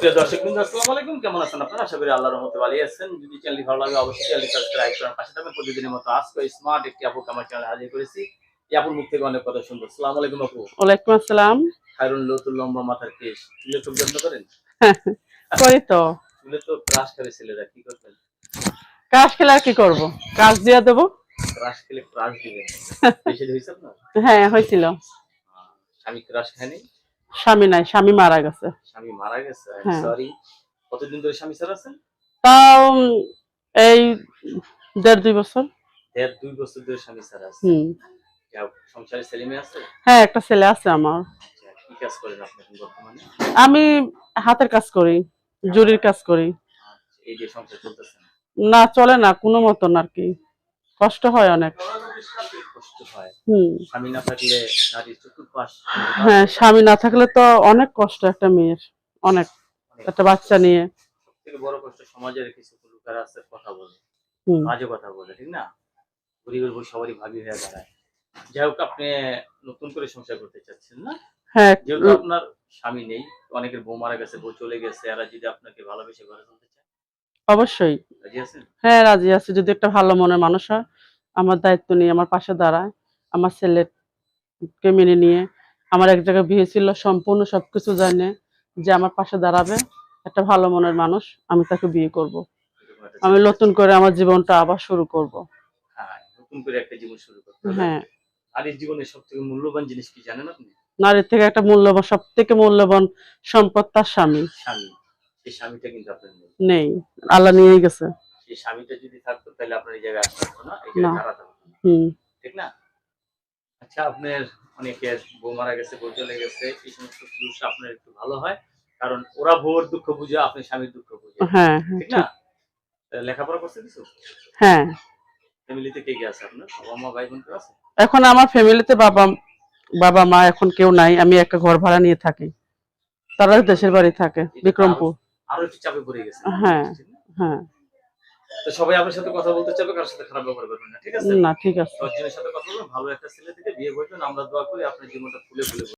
প্রিয় দর্শকবৃন্দ, আসসালামু আলাইকুম। কেমন আছেন আপনারা? আশা করি আল্লাহর রহমতে ভালোই আছেন। যদি চ্যানেলটি ভালো লাগে অবশ্যই চ্যানেলটি সাবস্ক্রাইব করেন, পাশে থাকবেন। প্রতিদিনের মতো আজকে স্মার্ট একটি আপুকে আমার চ্যানেলে হাজির করেছি। এই আপুর মুখ থেকে অনেক কথা শুনবো। আসসালামু আলাইকুম আপু। ওয়ালাইকুম আসসালাম। খায়রুল লতুল লম্বা মাথার কেশ। চুলে খুব যত্ন করেন? করি তো। চুলে তো ক্রাশ করে ছেলেরা, কি করবেন? কাজ খেলে আর কি করবো, কাজ দিয়ে দেবো। ক্রাশ খেলে ক্রাশ দিবেন? বেশি হয়েছে আপনার? হ্যাঁ, হয়েছিল। স্বামী ক্রাশ খায়নি? স্বামী নাই, স্বামী মারা গেছে। স্বামী মারা গেছে? হ্যাঁ। সরি। কতদিন ধরে স্বামী ছাড়া আছেন? তাও এই 1.5-2 বছর। 1.5-2 বছর ধরে স্বামী ছাড়া আছে? হুম। সংসারে ছেলে মেয়ে আছে? হ্যাঁ, একটা ছেলে আছে আমার। কি কাজ করেন আপনি এখন বর্তমানে? আমি হাতের কাজ করি, জরির কাজ করি। এই যে সংসার চলতেছে না? না, চলে না কোনো মতন আর কি, কষ্ট হয় অনেক। কষ্ট হয়? হুম। স্বামী না থাকলে নারীর চতুর্পাশ। হ্যাঁ, স্বামী না থাকলে তো অনেক কষ্ট একটা মেয়ের, অনেক। একটা বাচ্চা নিয়ে। সবথেকে বড় কষ্ট সমাজের কিছু লোকের আছে, কথা বলে, হুম। বাজে কথা বলে, ঠিক না? গরিবের বউ সবারই ভাবি হয়ে দাঁড়ায়। যাই হোক, আপনি নতুন করে সংসার করতে চাচ্ছেন না? হ্যাঁ। যেহেতু আপনার স্বামী নেই, অনেকের বউ মারা গেছে, বউ চলে গেছে, এরা যদি আপনাকে ভালোবেসে ঘরে তুলতে চায়, অবশ্যই। রাজি আছেন? হ্যাঁ, রাজি আছি। যদি একটা ভালো মনের মানুষ হয়, আমার দায়িত্ব নিয়ে আমার পাশে দাঁড়ায়, আমার ছেলেকে মেনে নিয়ে, আমার এক জায়গায় বিয়ে ছিল, সম্পূর্ণ সবকিছু জানে, যে আমার পাশে দাঁড়াবে একটা ভালো মনের মানুষ, আমি তাকে বিয়ে করব। এরকম একটা আমি ছেলে নতুন চাচ্ছেন? করে আমার জীবনটা আবার শুরু করব। হ্যাঁ, নতুন করে একটা জীবন শুরু করতে হবে। হ্যাঁ। নারীর জীবনের সবথেকে মূল্যবান জিনিস কি জানেন আপনি? নারীর থেকে একটা মূল্যবান, সব থেকে মূল্যবান সম্পদ তার স্বামী। স্বামী। সেই স্বামীটা কিন্তু আপনার নেই। নেই, আল্লাহ নিয়েই গেছে। সেই স্বামীটা যদি থাকতো তাহলে আপনার এই জায়গায় আসতে হতো না, এই না। জায়গায় দাঁড়াতে হতো না। হুম। ঠিক না? আচ্ছা, আপনার অনেকের বউ মারা গেছে, বউ চলে গেছে, এই সমস্ত পুরুষ আপনার একটু ভালো হয়। কারণ ওরা বউর দুঃখ বুঝে, আপনি স্বামীর দুঃখ বুঝেন। হ্যাঁ, হ্যাঁ, ঠিক না? ঠিক। লেখাপড়া করছে কিছু? হ্যাঁ। ফ্যামিলিতে কে কে আছে আপনার? বাবা মা ভাই বোন কেউ আছে? এখন আমার ফ্যামিলিতে বাবা বাবা মা এখন কেউ নাই, আমি একটা ঘর ভাড়া নিয়ে থাকি। তারা দেশের বাড়ি থাকে, এটা তো আরো বিক্রমপুর। আরো একটু চাপে পড়ে গেছে। হ্যাঁ। হ্যাঁ। তো সবাই আপনার সাথে কথা বলতে চাইবে, কারোর সাথে খারাপ ব্যবহার করবেন না। ঠিক আছে? না, ঠিক আছে। 10 জনের সাথে কথা বলবেন, ভালো একটা ছেলে থেকে বিয়ে করবেন। আমরা দোয়া করি আপনার জীবনটা ফুলে ফুলে